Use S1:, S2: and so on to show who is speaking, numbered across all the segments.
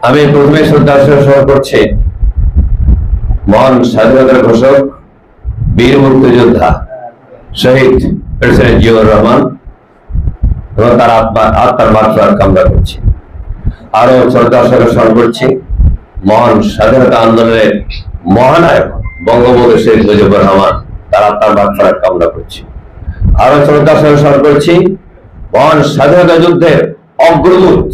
S1: আমি প্রথমে শ্রদ্ধা স্মরণ করছি মহান স্বাধীনতার ঘোষক, বীর মুক্তিযোদ্ধা শহীদ প্রেসিডেন্ট জিয়াউর রহমান এবং তার আত্মার মাগফিরাত কামনা করছি। আরো শ্রদ্ধা স্মরণ করছি মহান স্বাধীনতা আন্দোলনের মহানায়ক বঙ্গবন্ধু শেখ মুজিবুর রহমান, তার আত্মার মাগফিরাত কামনা করছি। আরো শ্রদ্ধা স্মরণ করছি মহান স্বাধীনতা যুদ্ধের অগ্রদূত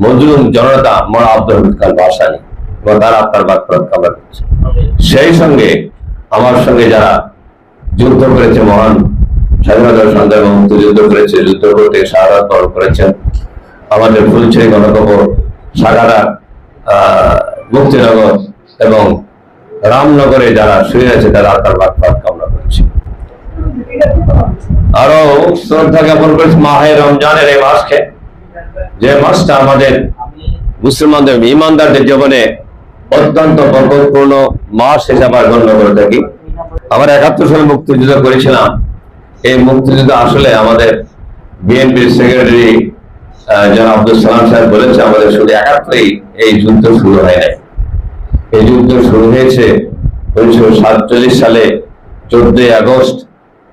S1: মজলুম জনতা মৌলানা আব্দুল হামিদ খান ভাসানী এবং তার আত্মার মাগফিরাত কামনা করছি। সেই সঙ্গে আমার সঙ্গে যারা যুদ্ধ করেছে, মহান স্বাধীনতার সংগ্রামে মুক্তিযুদ্ধ করেছে, যুদ্ধ করতে শাহাদাত বরণ করেছেন, আমাদের ফুলছড়ি গণকবর, সাগারা, মুক্তিনগর এবং রামনগরে যারা শুয়ে আছে তারা আত্মার মাগফিরাত কামনা করছি। আরো শ্রদ্ধা জ্ঞাপন করেছি মাহে রমজানের এই মাসকে, যে মাসটা আমাদের মুসলমানদের ইমানদারদের জীবনে অত্যন্ত বরকতপূর্ণ মাস হিসাবে গণ্য করে থাকি। আমরা 71 সালে মুক্তিযুদ্ধ করেছিলাম। এই মুক্তিযুদ্ধ আসলে আমাদের বিএনপির সেক্রেটারি জনাব আব্দুল সালাম সাহেব বলেছে, আমাদের শুধু 71 এই যুদ্ধ শুরু হয় নাই। এই যুদ্ধ শুরু হয়েছে 1947 সালে 14 আগস্ট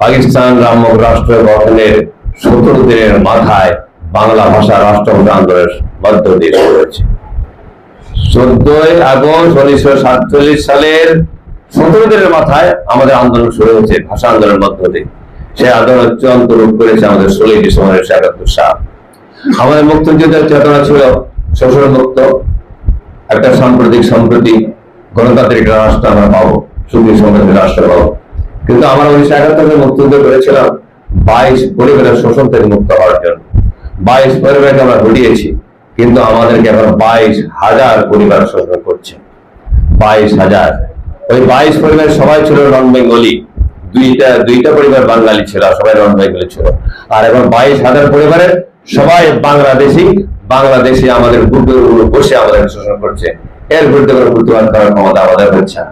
S1: পাকিস্তান নামক রাষ্ট্র গঠনের 17 দিনের মাথায় বাংলা ভাষা রাষ্ট্র আন্দোলনের মধ্য দিয়ে শুরু হয়েছে। 14 আগস্ট 1947 সালের 17 দিনের মাথায় আমাদের আন্দোলন শুরু হয়েছে ভাষা আন্দোলনের মধ্য দিয়ে। সেই আন্দোলন চূড়ান্ত রূপ করেছে আমাদের 16 ডিসেম্বর 1971 সাল। আমাদের মুক্তিযুদ্ধের চেতনা ছিল শোষণ মুক্ত একটা সাম্প্রতিক সম্প্রতি গণতান্ত্রিক রাষ্ট্র আমরা পাবো, সুখী সমৃদ্ধ রাষ্ট্র পাবো। কিন্তু আমরা 1971 মুক্তিযুদ্ধ করেছিলাম 22 পরিবারের শোষণ থেকে মুক্ত হওয়ার জন্য। 22 পরিবারকে আমরা ঘটিয়েছি, কিন্তু আমাদেরকে এখন 22,000 পরিবার শোষণ করছে। 22,000। ওই 22 পরিবার সবাই ছিল নন বেঙ্গলি, দুইটা পরিবার বাঙালি ছিল, সবাই নন বেঙ্গলি ছিল। আর এখন 22,000 পরিবারের সবাই বাংলাদেশি আমাদের বুকের উপর বসে আমাদের শোষণ করছে। এর বিরুদ্ধে কোনো প্রতিবাদ করার ক্ষমতা আমাদের হচ্ছে না।